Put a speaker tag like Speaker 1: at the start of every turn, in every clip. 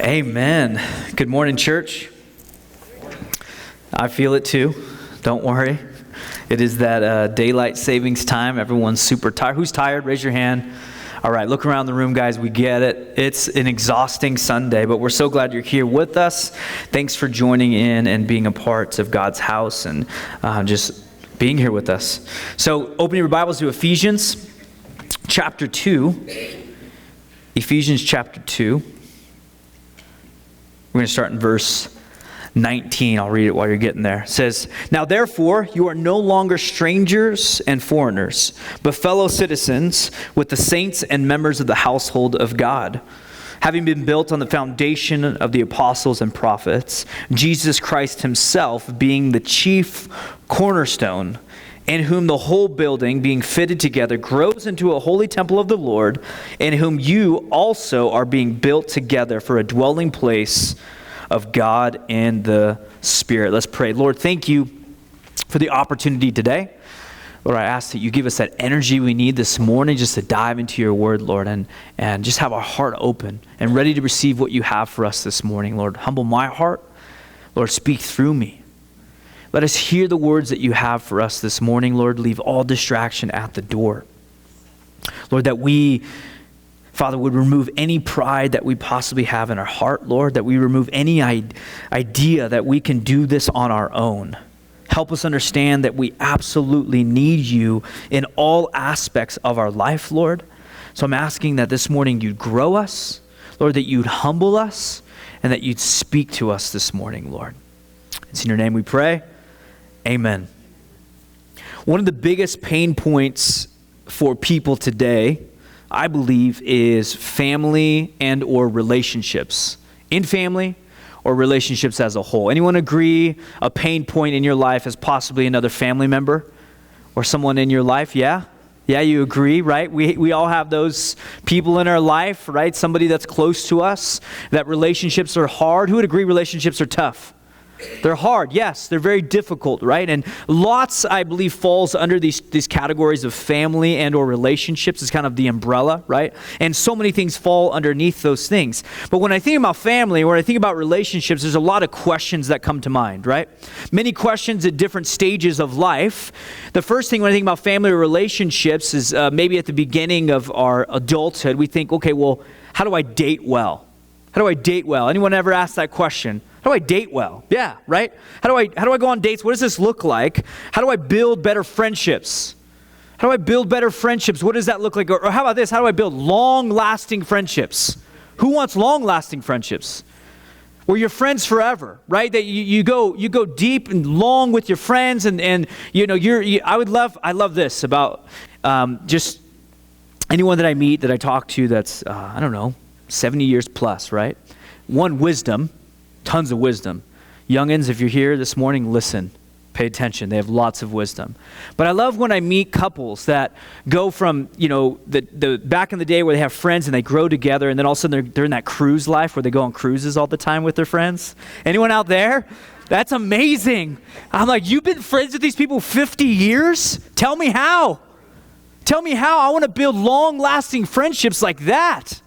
Speaker 1: Amen. Good morning, church. I feel it too. Don't worry. It is that daylight savings time. Everyone's super tired. Who's tired? Raise your hand. All right, look around the room, guys. We get it. It's an exhausting Sunday, but we're so glad you're here with us. Thanks for joining in and being a part of God's house and just being here with us. So open your Bibles to Ephesians chapter 2. Ephesians chapter 2. We're going to start in verse 19. I'll read it while you're getting there. It says, "Now therefore you are no longer strangers and foreigners, but fellow citizens with the saints and members of the household of God, having been built on the foundation of the apostles and prophets, Jesus Christ himself being the chief cornerstone, in whom the whole building, being fitted together, grows into a holy temple of the Lord, in whom you also are being built together for a dwelling place of God in the Spirit." Let's pray. Lord, thank you for the opportunity today. Lord, I ask that you give us that energy we need this morning just to dive into your word, Lord, and just have our heart open and ready to receive what you have for us this morning. Lord, humble my heart. Lord, speak through me. Let us hear the words that you have for us this morning, Lord. Leave all distraction at the door. Lord, that we, Father, would remove any pride that we possibly have in our heart, Lord, that we remove any idea that we can do this on our own. Help us understand that we absolutely need you in all aspects of our life, Lord. So I'm asking that this morning you'd grow us, Lord, that you'd humble us, and that you'd speak to us this morning, Lord. It's in your name we pray. Amen. One of the biggest pain points for people today, I believe, is family and or relationships. In family or relationships as a whole. Anyone agree a pain point in your life is possibly another family member or someone in your life? Yeah? Yeah, you agree, right? We all have those people in our life, right? Somebody that's close to us, that relationships are hard. Who would agree relationships are tough? They're hard, yes. They're very difficult, right? And lots, I believe, falls under these categories of family and or relationships. It's kind of the umbrella, right? And so many things fall underneath those things. But when I think about family, or when I think about relationships, there's a lot of questions that come to mind, right? Many questions at different stages of life. The first thing when I think about family or relationships is maybe at the beginning of our adulthood, we think, okay, well, how do I date well? How do I date well? Anyone ever ask that question? How do I date well? Yeah, right? How do I go on dates? What does this look like? How do I build better friendships? How do I build better friendships? What does that look like? Or how about this? How do I build long-lasting friendships? Who wants long-lasting friendships? Where you're friends forever, right? That you go deep and long with your friends, and you know I love this about just anyone that I meet, that I talk to, that's 70 years plus, right? One, wisdom. Tons of wisdom. Youngins, if you're here this morning, listen. Pay attention. They have lots of wisdom. But I love when I meet couples that go from, the back in the day where they have friends and they grow together, and then all of a sudden they're in that cruise life where they go on cruises all the time with their friends. Anyone out there? That's amazing. I'm like, you've been friends with these people 50 years? Tell me how. Tell me how. I want to build long-lasting friendships like that.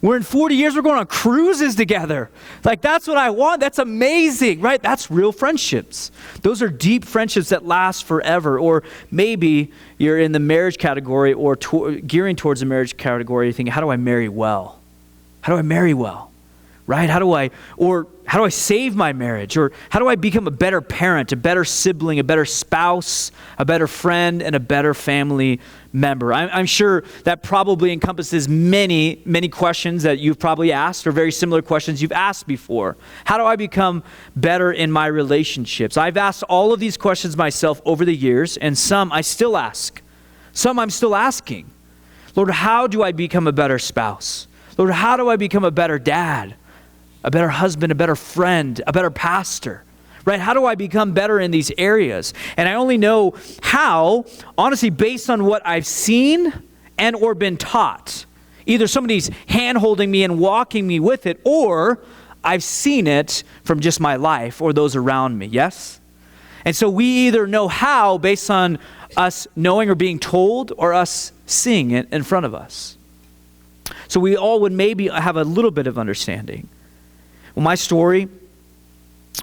Speaker 1: We're in 40 years, we're going on cruises together. Like, that's what I want. That's amazing, right? That's real friendships. Those are deep friendships that last forever. Or maybe you're in the marriage category or gearing towards the marriage category. You're thinking, how do I marry well? How do I marry well? Right? How do I save my marriage? Or how do I become a better parent, a better sibling, a better spouse, a better friend, and a better family member? I'm sure that probably encompasses many, many questions that you've probably asked, or very similar questions you've asked before. How do I become better in my relationships? I've asked all of these questions myself over the years, and some I still ask. Some I'm still asking. Lord, how do I become a better spouse? Lord, how do I become a better dad? A better husband, a better friend, a better pastor, right? How do I become better in these areas? And I only know how, honestly, based on what I've seen and or been taught. Either somebody's hand-holding me and walking me with it, or I've seen it from just my life or those around me, yes? And so we either know how based on us knowing or being told, or us seeing it in front of us. So we all would maybe have a little bit of understanding. Well, my story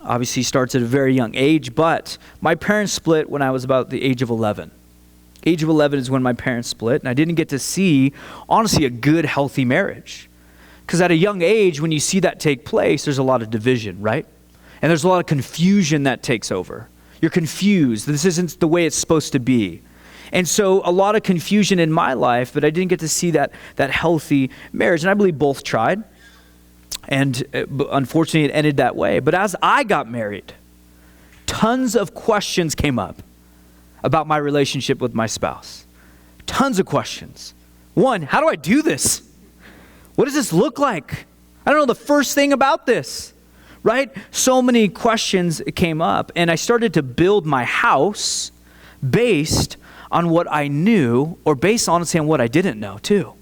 Speaker 1: obviously starts at a very young age, but my parents split when I was about the age of 11. Age of 11 is when my parents split, and I didn't get to see, honestly, a good, healthy marriage. Because at a young age, when you see that take place, there's a lot of division, right? And there's a lot of confusion that takes over. You're confused. This isn't the way it's supposed to be. And so a lot of confusion in my life, but I didn't get to see that healthy marriage. And I believe both tried. And unfortunately, it ended that way. But as I got married, tons of questions came up about my relationship with my spouse. Tons of questions. One, how do I do this? What does this look like? I don't know the first thing about this, right? So many questions came up, and I started to build my house based on what I knew, or based honestly on what I didn't know too.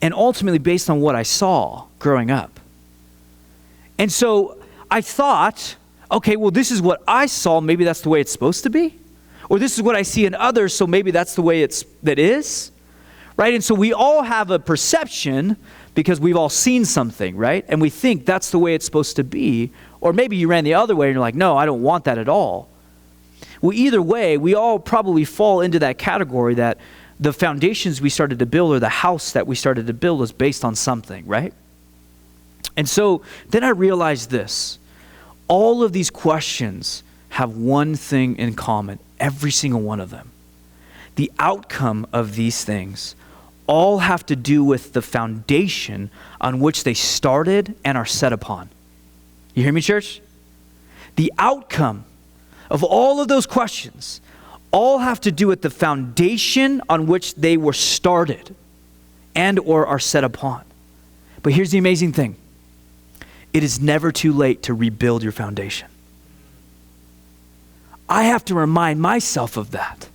Speaker 1: And ultimately based on what I saw growing up. And so I thought, okay, well, this is what I saw, maybe that's the way it's supposed to be. Or this is what I see in others, so maybe that's the way that is. Right? And so we all have a perception because we've all seen something, right? And we think that's the way it's supposed to be. Or maybe you ran the other way and you're like, no, I don't want that at all. Well, either way, we all probably fall into that category that the foundations we started to build, or the house that we started to build, was based on something, right? And so then I realized this. All of these questions have one thing in common, every single one of them. The outcome of these things all have to do with the foundation on which they started and are set upon. You hear me, church? The outcome of all of those questions all have to do with the foundation on which they were started and or are set upon. But here's the amazing thing. It is never too late to rebuild your foundation. I have to remind myself of that.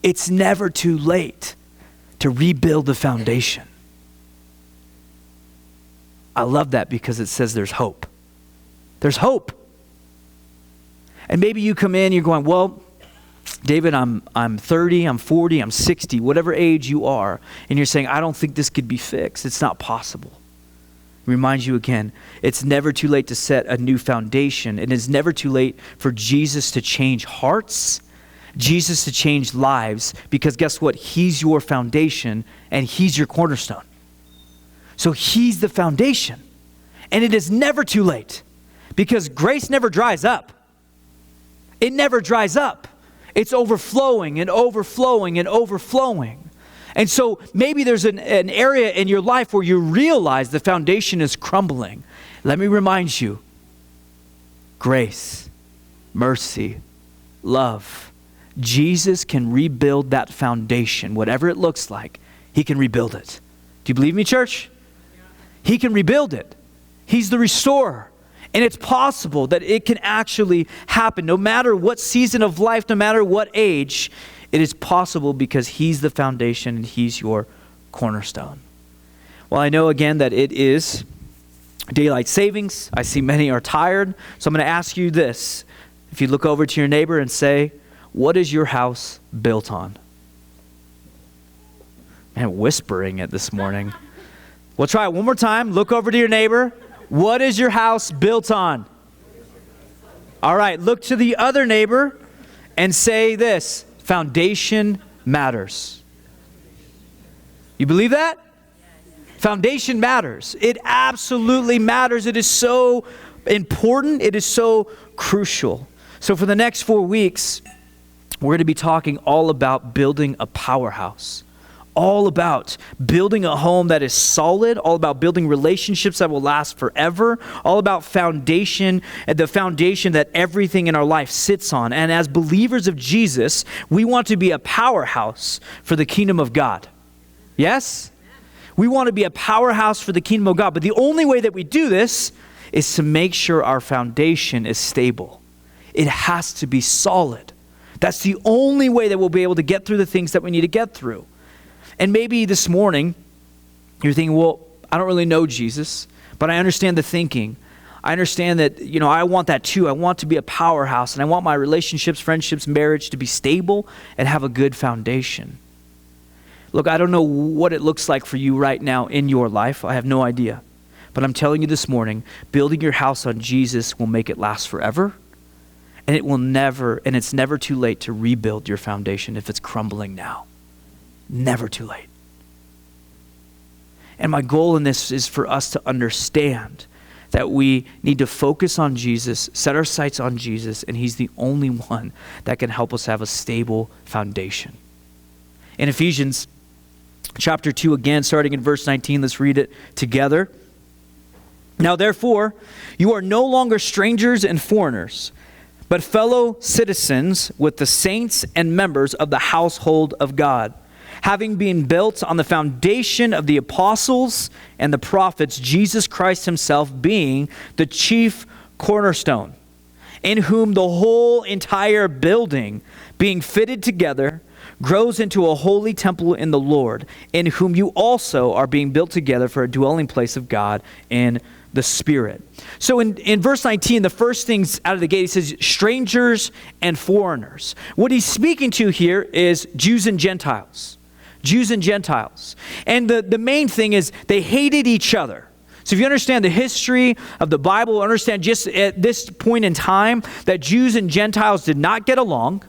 Speaker 1: It's never too late to rebuild the foundation. I love that because it says there's hope. There's hope. And maybe you come in, you're going, well, David, I'm 30, I'm 40, I'm 60, whatever age you are, and you're saying, I don't think this could be fixed. It's not possible. Remind you again, it's never too late to set a new foundation. It is never too late for Jesus to change hearts, Jesus to change lives, because guess what? He's your foundation and he's your cornerstone. So he's the foundation. And it is never too late because grace never dries up. It never dries up. It's overflowing and overflowing and overflowing. And so maybe there's an area in your life where you realize the foundation is crumbling. Let me remind you, grace, mercy, love. Jesus can rebuild that foundation, whatever it looks like. He can rebuild it. Do you believe me, church? He can rebuild it. He's the restorer. And it's possible that it can actually happen no matter what season of life, no matter what age. It is possible because he's the foundation and he's your cornerstone. Well, I know again that it is daylight savings. I see many are tired. So I'm going to ask you this. If you look over to your neighbor and say, what is your house built on? Man, whispering it this morning. We'll try it one more time. Look over to your neighbor. What is your house built on? All right, look to the other neighbor and say this. Foundation matters. You believe that? Foundation matters. It absolutely matters. It is so important. It is so crucial. So for the next 4 weeks, we're going to be talking all about building a powerhouse. All about building a home that is solid, all about building relationships that will last forever, all about foundation, and the foundation that everything in our life sits on. And as believers of Jesus, we want to be a powerhouse for the kingdom of God. Yes? We want to be a powerhouse for the kingdom of God. But the only way that we do this is to make sure our foundation is stable. It has to be solid. That's the only way that we'll be able to get through the things that we need to get through. And maybe this morning, you're thinking, well, I don't really know Jesus, but I understand the thinking. I understand that, I want that too. I want to be a powerhouse, and I want my relationships, friendships, marriage to be stable and have a good foundation. Look, I don't know what it looks like for you right now in your life. I have no idea. But I'm telling you this morning, building your house on Jesus will make it last forever. And it's never too late to rebuild your foundation if it's crumbling now. Never too late. And my goal in this is for us to understand that we need to focus on Jesus, set our sights on Jesus, and he's the only one that can help us have a stable foundation. In Ephesians chapter 2, again, starting in verse 19, let's read it together. Now, therefore, you are no longer strangers and foreigners, but fellow citizens with the saints and members of the household of God, having been built on the foundation of the apostles and the prophets, Jesus Christ himself being the chief cornerstone, in whom the whole entire building, being fitted together, grows into a holy temple in the Lord, in whom you also are being built together for a dwelling place of God in the Spirit. So in verse 19, the first things out of the gate, he says strangers and foreigners. What he's speaking to here is Jews and Gentiles. Jews and Gentiles. And the main thing is they hated each other. So if you understand the history of the Bible, understand just at this point in time that Jews and Gentiles did not get along.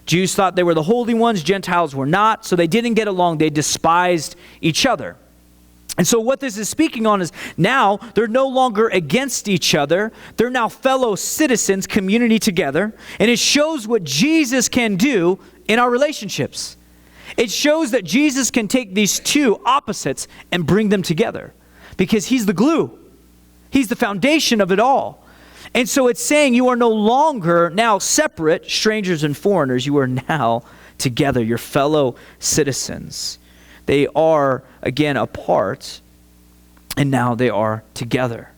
Speaker 1: Jews thought they were the holy ones, Gentiles were not, so they didn't get along. They despised each other. And so what this is speaking on is now they're no longer against each other. They're now fellow citizens, community together. And it shows what Jesus can do in our relationships. It shows that Jesus can take these two opposites and bring them together because he's the glue. He's the foundation of it all. And so it's saying you are no longer now separate, strangers and foreigners. You are now together, your fellow citizens. They are, again, apart, and now they are together.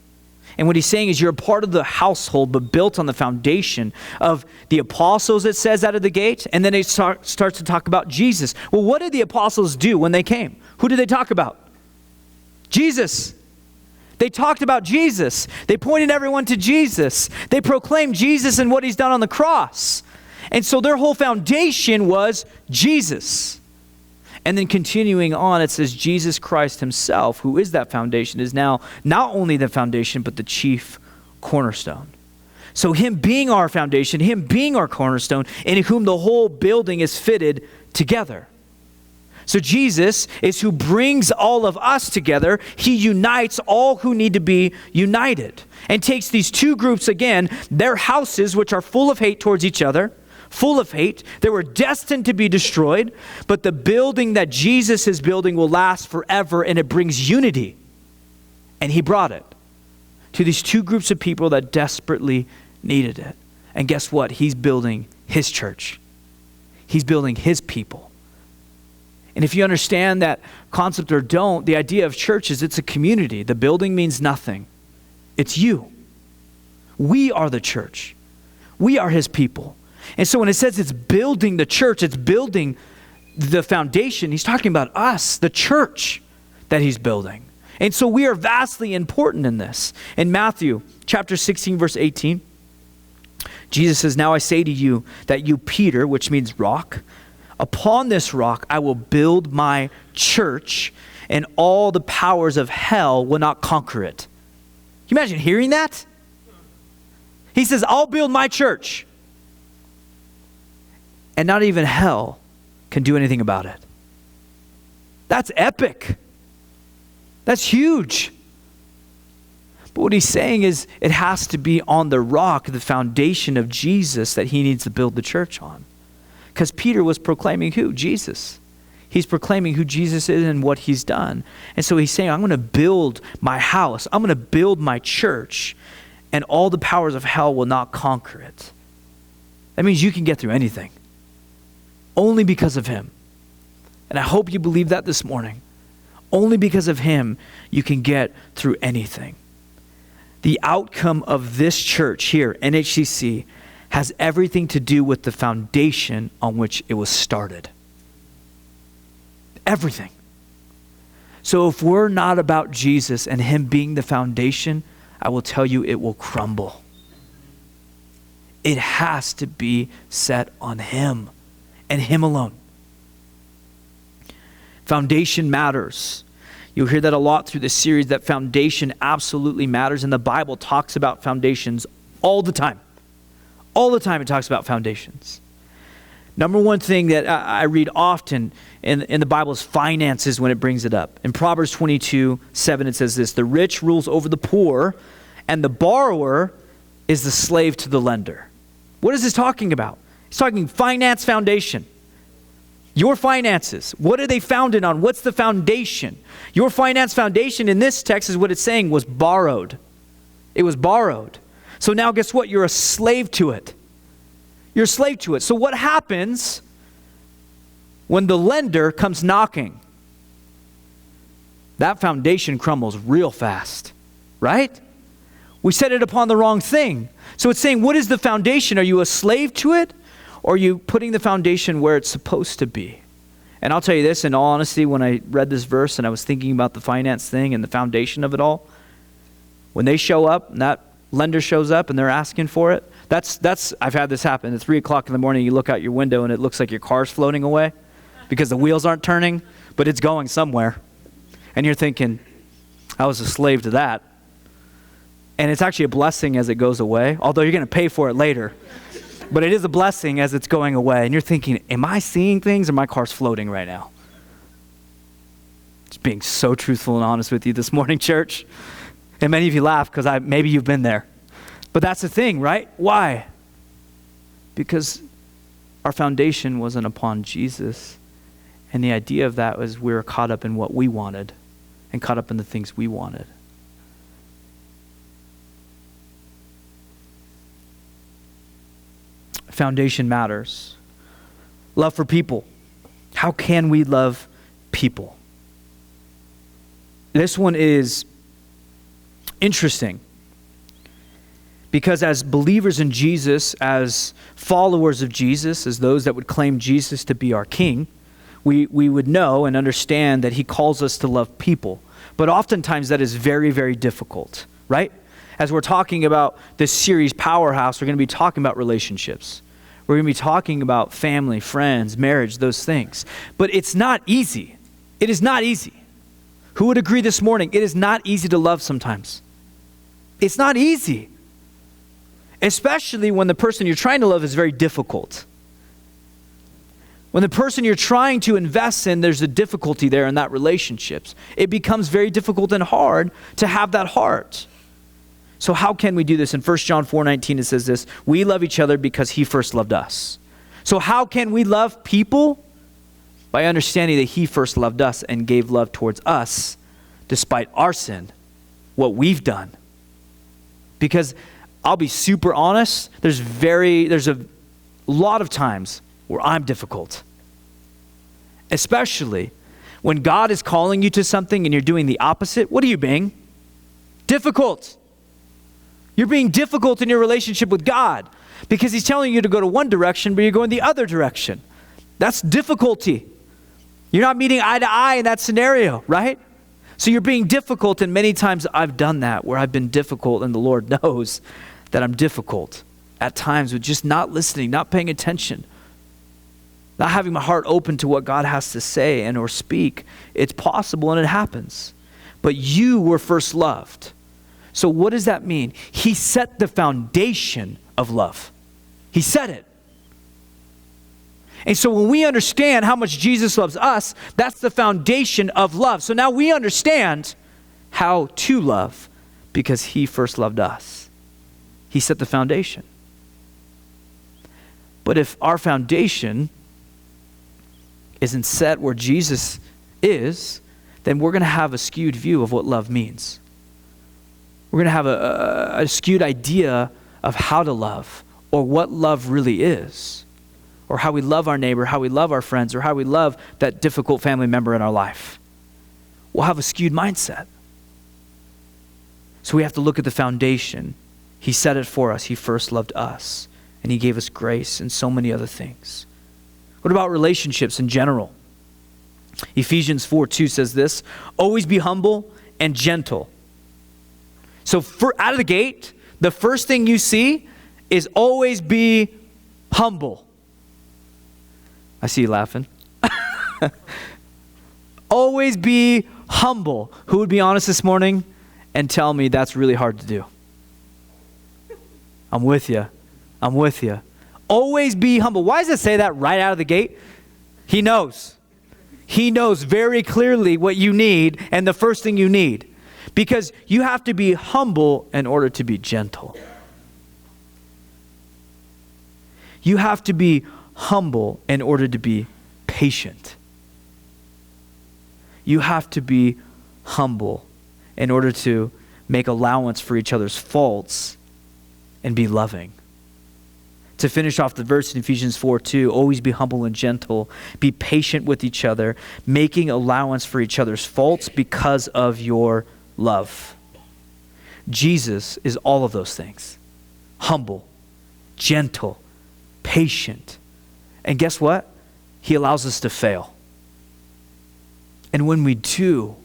Speaker 1: And what he's saying is you're a part of the household, but built on the foundation of the apostles, it says out of the gate, and then it starts to talk about Jesus. Well, what did the apostles do when they came? Who did they talk about? Jesus. They talked about Jesus. They pointed everyone to Jesus. They proclaimed Jesus and what he's done on the cross. And so their whole foundation was Jesus. And then continuing on, it says Jesus Christ himself, who is that foundation, is now not only the foundation, but the chief cornerstone. So him being our foundation, him being our cornerstone, in whom the whole building is fitted together. So Jesus is who brings all of us together. He unites all who need to be united and takes these two groups again, their houses, which are full of hate towards each other, full of hate. They were destined to be destroyed, but the building that Jesus is building will last forever, and it brings unity. And he brought it to these two groups of people that desperately needed it. And guess what? He's building his church. He's building his people. And if you understand that concept or don't, the idea of church is it's a community. The building means nothing. It's you. We are the church. We are his people. And so when it says it's building the church, it's building the foundation, he's talking about us, the church that he's building. And so we are vastly important in this. In Matthew chapter 16, verse 18, Jesus says, "Now I say to you that you, Peter," which means rock, "upon this rock I will build my church, and all the powers of hell will not conquer it." Can you imagine hearing that? He says, I'll build my church. And not even hell can do anything about it. That's epic. That's huge. But what he's saying is it has to be on the rock, the foundation of Jesus that he needs to build the church on. Because Peter was proclaiming who? Jesus. He's proclaiming who Jesus is and what he's done. And so he's saying, I'm going to build my house. I'm going to build my church, and all the powers of hell will not conquer it. That means you can get through anything. Only because of him. And I hope you believe that this morning. Only because of him, you can get through anything. The outcome of this church here, NHCC, has everything to do with the foundation on which it was started. Everything. So if we're not about Jesus and him being the foundation, I will tell you it will crumble. It has to be set on him and him alone. Foundation matters. You'll hear that a lot through this series, that foundation absolutely matters. And the Bible talks about foundations all the time. All the time it talks about foundations. Number one thing that I read often in the Bible is finances when it brings it up. In Proverbs 22:7 it says this, the rich rules over the poor, and the borrower is the slave to the lender. What is this talking about? He's talking finance foundation. Your finances, what are they founded on? What's the foundation? Your finance foundation in this text is what it's saying was borrowed. It was borrowed. So now guess what? You're a slave to it. You're a slave to it. So what happens when the lender comes knocking? That foundation crumbles real fast, right? We set it upon the wrong thing. So it's saying, what is the foundation? Are you a slave to it? Or are you putting the foundation where it's supposed to be? And I'll tell you this, in all honesty, when I read this verse and I was thinking about the finance thing and the foundation of it all, when they show up and that lender shows up and they're asking for it, that's I've had this happen. At 3 o'clock in the morning, you look out your window and it looks like your car's floating away because the wheels aren't turning, but it's going somewhere. And you're thinking, I was a slave to that. And it's actually a blessing as it goes away, although you're going to pay for it later. But it is a blessing as it's going away. And you're thinking, am I seeing things or my car's floating right now? Just being so truthful and honest with you this morning, church. And many of you laugh because maybe you've been there. But that's the thing, right? Why? Because our foundation wasn't upon Jesus. And the idea of that was we were caught up in what we wanted and caught up in the things we wanted. Foundation matters. Love for people. How can we love people? This one is interesting because as believers in Jesus, as followers of Jesus, as those that would claim Jesus to be our King, we would know and understand that he calls us to love people. But oftentimes that is very, very difficult, right? As we're talking about this series, Powerhouse, we're going to be talking about relationships. We're going to be talking about family, friends, marriage, those things. But it's not easy. It is not easy. Who would agree this morning? It is not easy to love sometimes. It's not easy. Especially when the person you're trying to love is very difficult. When the person you're trying to invest in, there's a difficulty there in that relationships. It becomes very difficult and hard to have that heart. So how can we do this? In 1 John 4:19 it says this, we love each other because he first loved us. So how can we love people? By understanding that he first loved us and gave love towards us despite our sin, what we've done. Because I'll be super honest, there's a lot of times where I'm difficult. Especially when God is calling you to something and you're doing the opposite. What are you being? Difficult. You're being difficult in your relationship with God because he's telling you to go to one direction, but you're going the other direction. That's difficulty. You're not meeting eye to eye in that scenario, right? So you're being difficult, and many times I've done that where I've been difficult, and the Lord knows that I'm difficult at times with just not listening, not paying attention, not having my heart open to what God has to say and or speak. It's possible and it happens. But you were first loved. So what does that mean? He set the foundation of love. He set it. And so when we understand how much Jesus loves us, that's the foundation of love. So now we understand how to love because he first loved us. He set the foundation. But if our foundation isn't set where Jesus is, then we're going to have a skewed view of what love means. We're going to have a skewed idea of how to love or what love really is, or how we love our neighbor, how we love our friends, or how we love that difficult family member in our life. We'll have a skewed mindset. So we have to look at the foundation. He set it for us. He first loved us, and he gave us grace and so many other things. What about relationships in general? Ephesians 4:2 says this, always be humble and gentle. So out of the gate, the first thing you see is always be humble. I see you laughing. Always be humble. Who would be honest this morning and tell me that's really hard to do? I'm with you. I'm with you. Always be humble. Why does it say that right out of the gate? He knows. He knows very clearly what you need and the first thing you need. Because you have to be humble in order to be gentle. You have to be humble in order to be patient. You have to be humble in order to make allowance for each other's faults and be loving. To finish off the verse in Ephesians 4:2, always be humble and gentle, be patient with each other, making allowance for each other's faults because of your love. Jesus is all of those things. Humble, gentle, patient. And guess what? He allows us to fail. And when we do,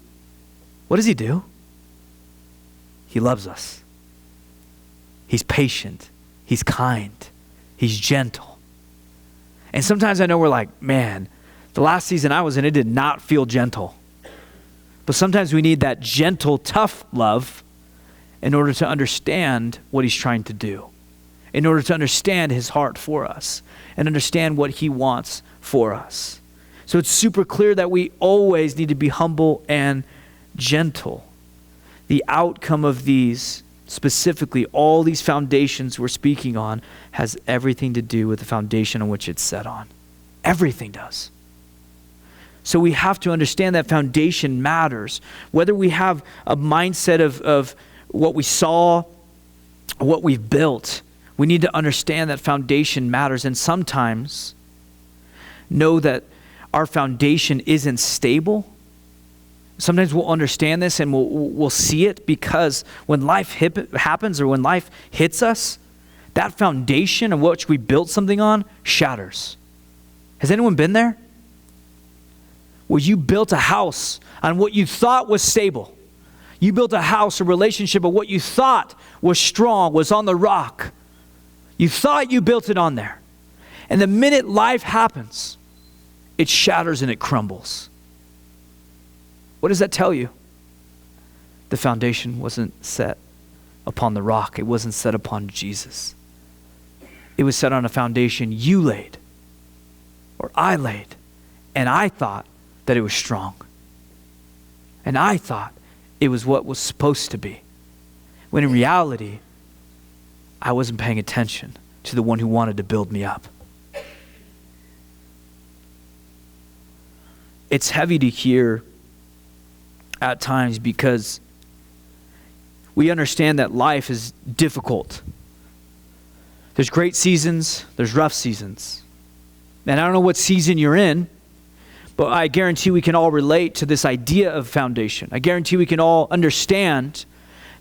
Speaker 1: what does he do? He loves us. He's patient. He's kind. He's gentle. And sometimes I know we're like, man, the last season I was in, it did not feel gentle. But sometimes we need that gentle, tough love in order to understand what he's trying to do, in order to understand his heart for us and understand what he wants for us. So it's super clear that we always need to be humble and gentle. The outcome of these, specifically all these foundations we're speaking on, has everything to do with the foundation on which it's set on. Everything does. So we have to understand that foundation matters. Whether we have a mindset of what we saw, what we've built, we need to understand that foundation matters. And sometimes know that our foundation isn't stable. Sometimes we'll understand this and we'll see it because when life happens or when life hits us, that foundation of which we built something on shatters. Has anyone been there? Where you built a house on what you thought was stable. You built a house, a relationship of what you thought was strong, was on the rock. You thought you built it on there. And the minute life happens, it shatters and it crumbles. What does that tell you? The foundation wasn't set upon the rock. It wasn't set upon Jesus. It was set on a foundation you laid, or I laid, and I thought that it was strong. And I thought it was what was supposed to be. When in reality, I wasn't paying attention to the one who wanted to build me up. It's heavy to hear at times because we understand that life is difficult. There's great seasons, there's rough seasons. And I don't know what season you're in, but I guarantee we can all relate to this idea of foundation. I guarantee we can all understand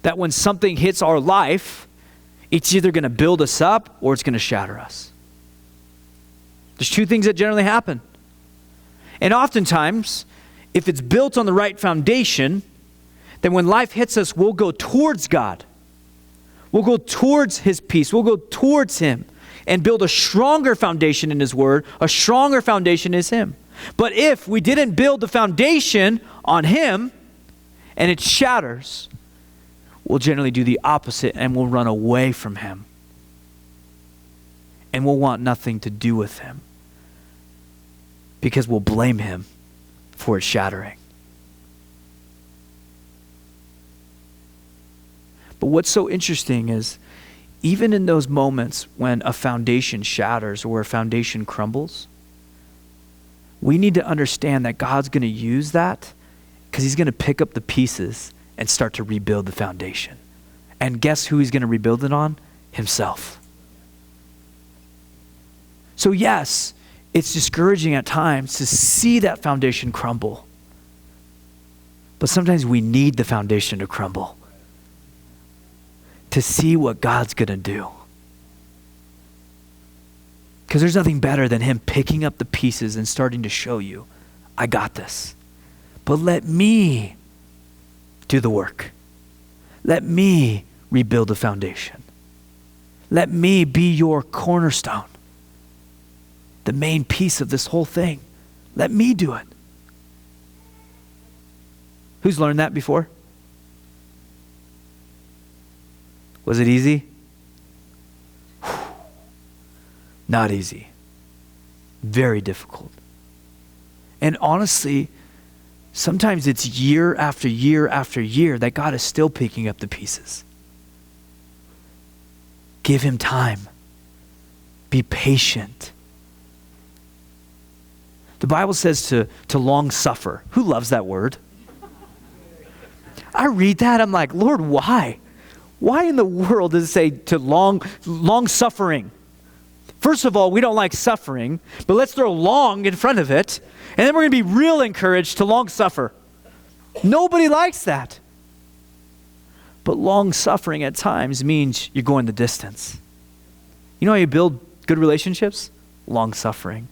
Speaker 1: that when something hits our life, it's either going to build us up or it's going to shatter us. There's two things that generally happen. And oftentimes, if it's built on the right foundation, then when life hits us, we'll go towards God. We'll go towards his peace. We'll go towards him and build a stronger foundation in his word. A stronger foundation is him. But if we didn't build the foundation on him and it shatters, we'll generally do the opposite and we'll run away from him. And we'll want nothing to do with him because we'll blame him for its shattering. But what's so interesting is even in those moments when a foundation shatters or a foundation crumbles, we need to understand that God's going to use that because he's going to pick up the pieces and start to rebuild the foundation. And guess who he's going to rebuild it on? Himself. So yes, it's discouraging at times to see that foundation crumble. But sometimes we need the foundation to crumble to see what God's going to do. Because there's nothing better than him picking up the pieces and starting to show you, I got this. But let me do the work. Let me rebuild the foundation. Let me be your cornerstone. The main piece of this whole thing. Let me do it. Who's learned that before? Was it easy? Not easy. Very difficult. And honestly, sometimes it's year after year after year that God is still picking up the pieces. Give him time. Be patient. The Bible says to long suffer. Who loves that word? I read that, I'm like, Lord, why? Why in the world does it say to long suffering? First of all, we don't like suffering, but let's throw long in front of it, and then we're going to be real encouraged to long suffer. Nobody likes that. But long suffering at times means you're going the distance. You know how you build good relationships? Long suffering.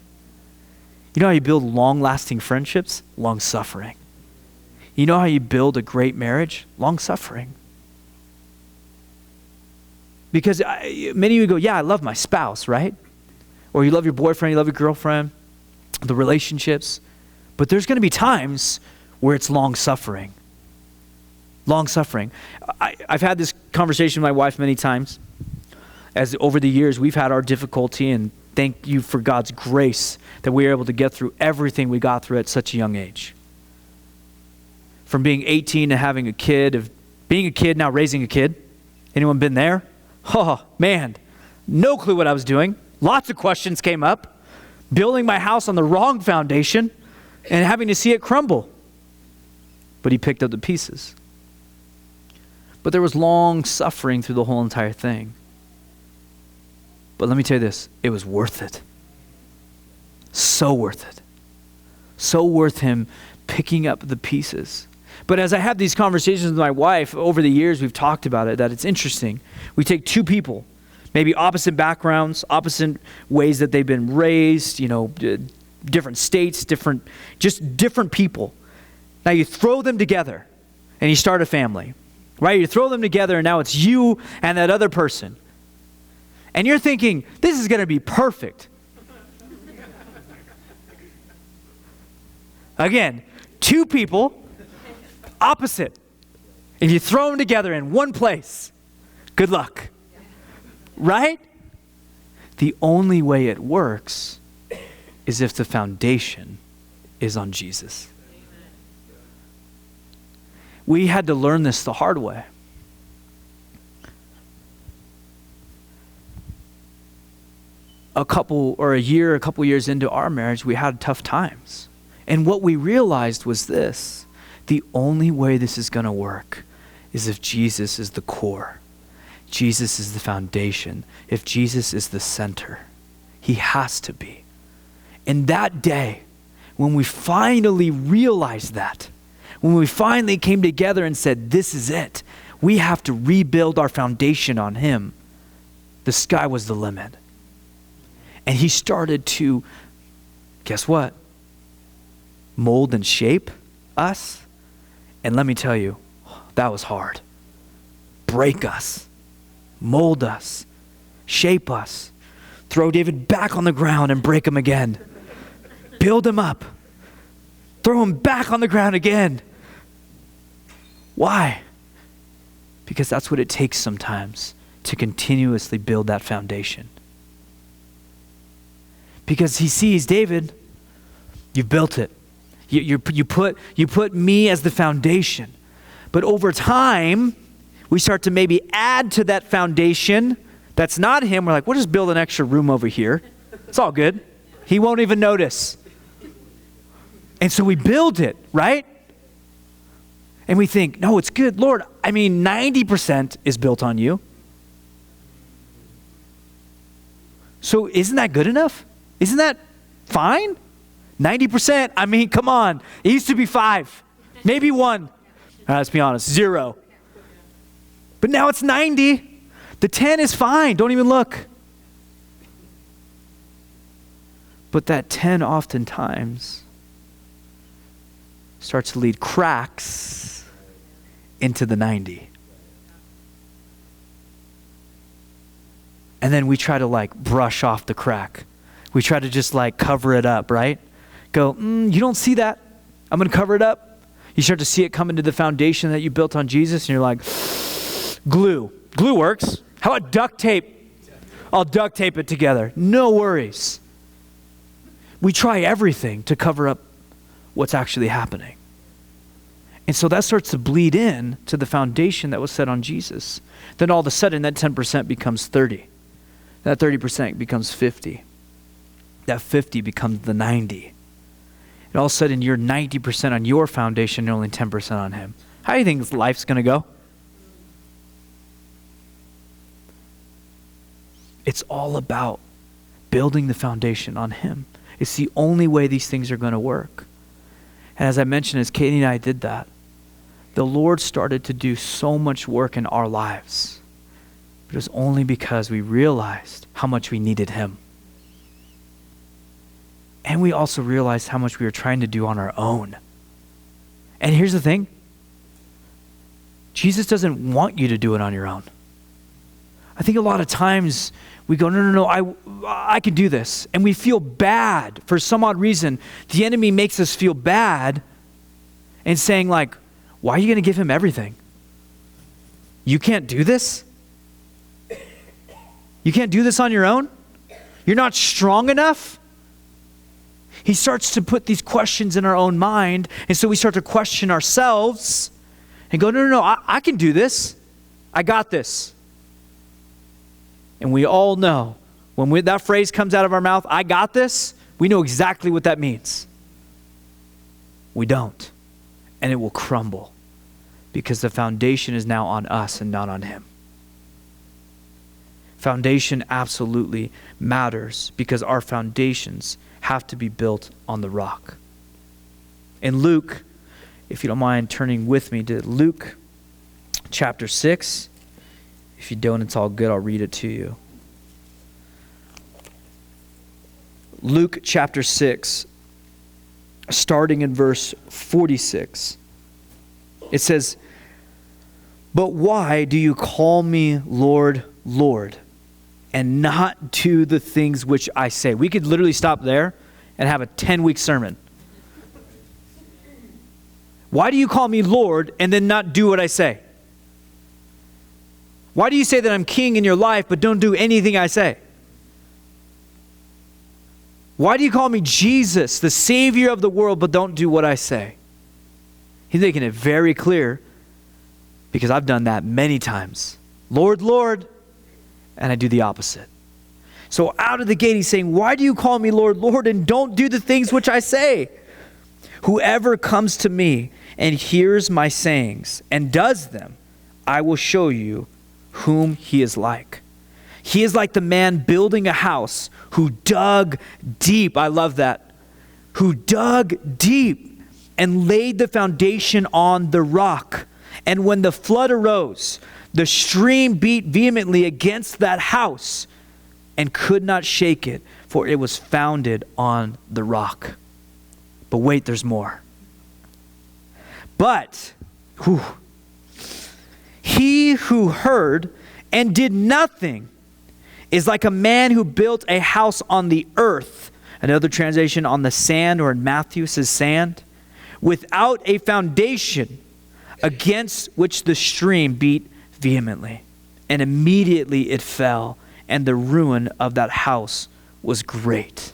Speaker 1: You know how you build long-lasting friendships? Long suffering. You know how you build a great marriage? Long suffering. Because many of you go, yeah, I love my spouse, right? Or you love your boyfriend, you love your girlfriend, the relationships. But there's going to be times where it's long suffering. Long suffering. I've had this conversation with my wife many times. As over the years, we've had our difficulty, and thank you for God's grace that we were able to get through everything we got through at such a young age. From being 18 to having a kid, of being a kid, now raising a kid. Anyone been there? Oh, man, no clue what I was doing. Lots of questions came up. Building my house on the wrong foundation and having to see it crumble. But he picked up the pieces. But there was long suffering through the whole entire thing. But let me tell you this, it was worth it. So worth it. So worth him picking up the pieces. But as I have these conversations with my wife, over the years we've talked about it, that it's interesting. We take two people, maybe opposite backgrounds, opposite ways that they've been raised, different states, different people. Now you throw them together and you start a family, right? You throw them together and now it's you and that other person. And you're thinking, this is going to be perfect. Again, two people, opposite. If you throw them together in one place, good luck. Right? The only way it works is if the foundation is on Jesus. We had to learn this the hard way. A couple years into our marriage, we had tough times. And what we realized was this: the only way this is going to work is if Jesus is the core. Jesus is the foundation. If Jesus is the center, he has to be. And that day, when we finally realized that, when we finally came together and said, this is it, we have to rebuild our foundation on him, the sky was the limit. And he started to, guess what? Mold and shape us. And let me tell you, that was hard. Break us, mold us, shape us, throw David back on the ground and break him again. Build him up, throw him back on the ground again. Why? Because that's what it takes sometimes to continuously build that foundation. Because he sees, David, you've built it. You put me as the foundation. But over time, we start to maybe add to that foundation that's not him. We're like, we'll just build an extra room over here. It's all good. He won't even notice. And so we build it, right? And we think, no, it's good. Lord, 90% is built on you. So isn't that good enough? Isn't that fine? 90%, come on. It used to be 5, maybe 1. Let's be honest, 0. But now it's 90. The 10 is fine. Don't even look. But that 10 oftentimes starts to lead cracks into the 90. And then we try to brush off the crack. We try to just cover it up, right? Go, you don't see that. I'm going to cover it up. You start to see it come into the foundation that you built on Jesus, and you're like, glue. Glue works. How about duct tape? I'll duct tape it together. No worries. We try everything to cover up what's actually happening. And so that starts to bleed in to the foundation that was set on Jesus. Then all of a sudden, that 10% becomes 30. That 30% becomes 50. That 50 becomes the 90. And all of a sudden, you're 90% on your foundation and only 10% on him. How do you think life's going to go? It's all about building the foundation on him. It's the only way these things are going to work. And as I mentioned, as Katie and I did that, the Lord started to do so much work in our lives. But it was only because we realized how much we needed him. And we also realized how much we were trying to do on our own. And here's the thing. Jesus doesn't want you to do it on your own. I think a lot of times we go, no, I can do this. And we feel bad for some odd reason. The enemy makes us feel bad and saying like, why are you going to give him everything? You can't do this? You can't do this on your own? You're not strong enough? He starts to put these questions in our own mind, and so we start to question ourselves and go, no, I can do this. I got this. And we all know when that phrase comes out of our mouth, I got this, we know exactly what that means. We don't. And it will crumble because the foundation is now on us and not on him. Foundation absolutely matters because our foundations have to be built on the rock. In Luke, if you don't mind turning with me to Luke chapter 6. If you don't, it's all good. I'll read it to you. Luke chapter 6, starting in verse 46. It says, "But why do you call me Lord, Lord, and not do the things which I say?" We could literally stop there and have a 10-week sermon. Why do you call me Lord and then not do what I say? Why do you say that I'm king in your life but don't do anything I say? Why do you call me Jesus, the Savior of the world, but don't do what I say? He's making it very clear because I've done that many times. Lord, Lord, and I do the opposite. So out of the gate, he's saying, why do you call me Lord, Lord, and don't do the things which I say? Whoever comes to me and hears my sayings and does them, I will show you whom he is like. He is like the man building a house who dug deep. I love that. Who dug deep and laid the foundation on the rock. And when the flood arose, the stream beat vehemently against that house and could not shake it, for it was founded on the rock. But wait, there's more. But he who heard and did nothing is like a man who built a house on the earth. Another translation, on the sand, or in Matthew says sand, without a foundation, against which the stream beat vehemently. And immediately it fell, and the ruin of that house was great.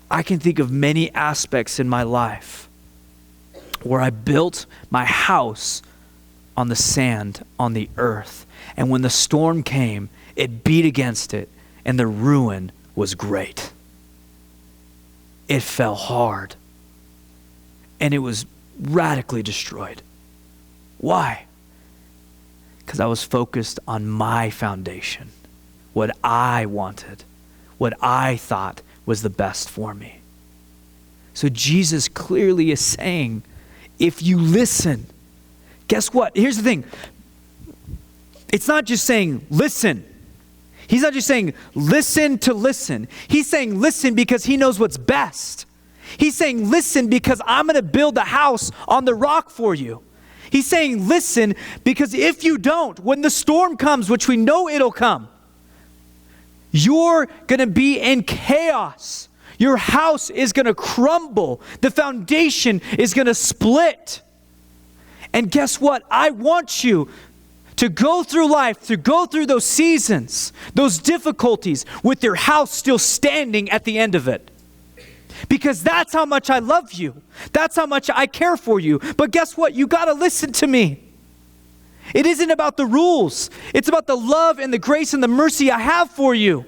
Speaker 1: I can think of many aspects in my life where I built my house on the sand, on the earth. And when the storm came, it beat against it, and the ruin was great. It fell hard, and it was radically destroyed. Why? Because I was focused on my foundation, what I wanted, what I thought was the best for me. So Jesus clearly is saying, if you listen, guess what? Here's the thing. It's not just saying, listen. He's not just saying, listen to listen. He's saying, listen because he knows what's best. He's saying, listen because I'm going to build a house on the rock for you. He's saying, listen because if you don't, when the storm comes, which we know it'll come, you're going to be in chaos. your house is going to crumble. The foundation is going to split. And guess what? I want you to go through life, to go through those seasons, those difficulties, with your house still standing at the end of it. Because that's how much I love you. That's how much I care for you. But guess what? You got to listen to me. It isn't about the rules. It's about the love and the grace and the mercy I have for you.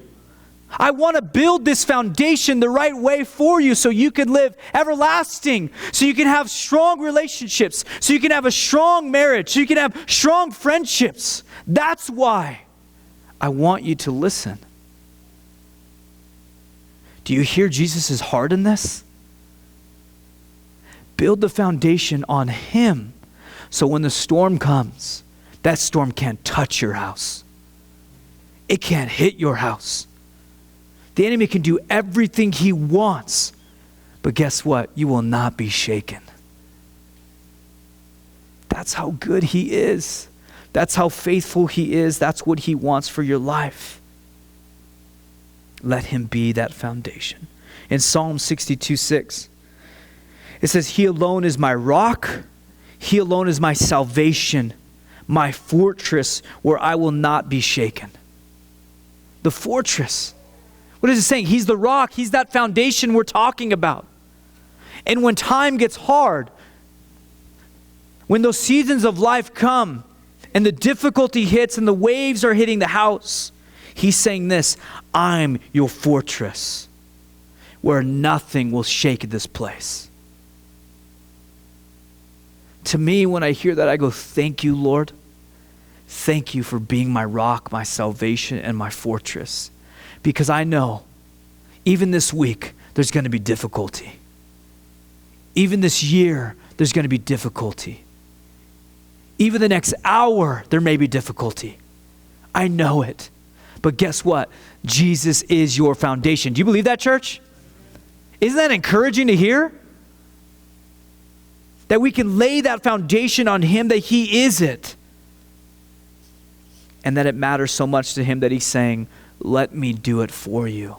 Speaker 1: I want to build this foundation the right way for you so you can live everlasting, so you can have strong relationships, so you can have a strong marriage, so you can have strong friendships. That's why I want you to listen. Do you hear Jesus' heart in this? Build the foundation on him so when the storm comes, that storm can't touch your house. It can't hit your house. The enemy can do everything he wants, but guess what? You will not be shaken. That's how good he is. That's how faithful he is. That's what he wants for your life. Let him be that foundation. In Psalm 62:6, it says, he alone is my rock. He alone is my salvation, my fortress where I will not be shaken. The fortress. What is it saying? He's the rock. He's that foundation we're talking about. And when time gets hard, when those seasons of life come and the difficulty hits and the waves are hitting the house, he's saying this, I'm your fortress where nothing will shake this place. To me, when I hear that, I go, thank you, Lord. Thank you for being my rock, my salvation, and my fortress. Because I know, even this week, there's going to be difficulty. Even this year, there's going to be difficulty. Even the next hour, there may be difficulty. I know it. But guess what? Jesus is your foundation. Do you believe that, church? Isn't that encouraging to hear? That we can lay that foundation on him, that he is it. And that it matters so much to him that he's saying, let me do it for you.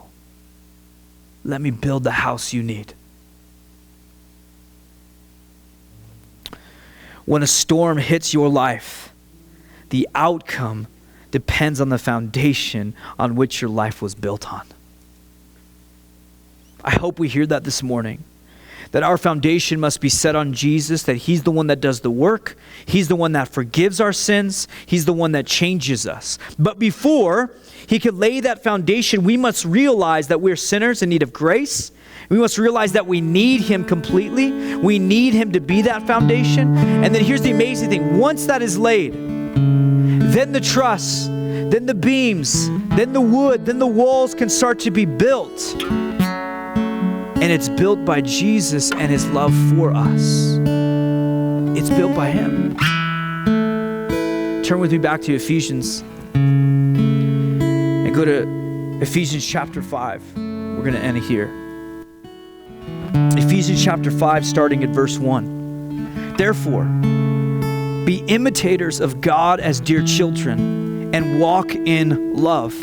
Speaker 1: Let me build the house you need. When a storm hits your life, the outcome depends on the foundation on which your life was built on. I hope we hear that this morning. That our foundation must be set on Jesus, that he's the one that does the work. He's the one that forgives our sins. He's the one that changes us. But before he could lay that foundation, we must realize that we're sinners in need of grace. We must realize that we need him completely. We need him to be that foundation. And then here's the amazing thing. Once that is laid, then the truss, then the beams, then the wood, then the walls can start to be built. And it's built by Jesus and his love for us. It's built by him. Turn with me back to Ephesians and go to Ephesians chapter 5. We're going to end here. Ephesians chapter 5, starting at verse 1. Therefore, be imitators of God as dear children and walk in love,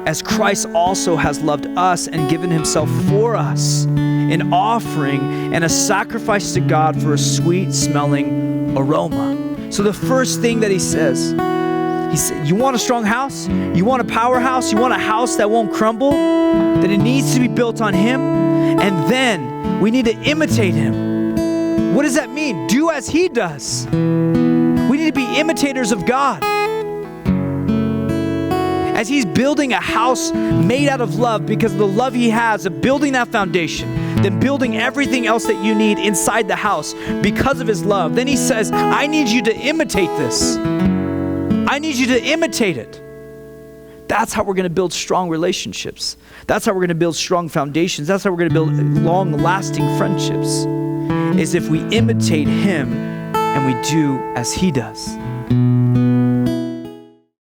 Speaker 1: as Christ also has loved us and given himself for us, an offering and a sacrifice to God for a sweet-smelling aroma. So the first thing that he says, you want a strong house? You want a powerhouse? You want a house that won't crumble? That it needs to be built on him? And then we need to imitate him. What does that mean? Do as he does. We need to be imitators of God. As he's building a house made out of love because of the love he has of building that foundation, then building everything else that you need inside the house because of his love. Then he says, I need you to imitate this. I need you to imitate it. That's how we're going to build strong relationships. That's how we're going to build strong foundations. That's how we're going to build long-lasting friendships, is if we imitate him and we do as he does.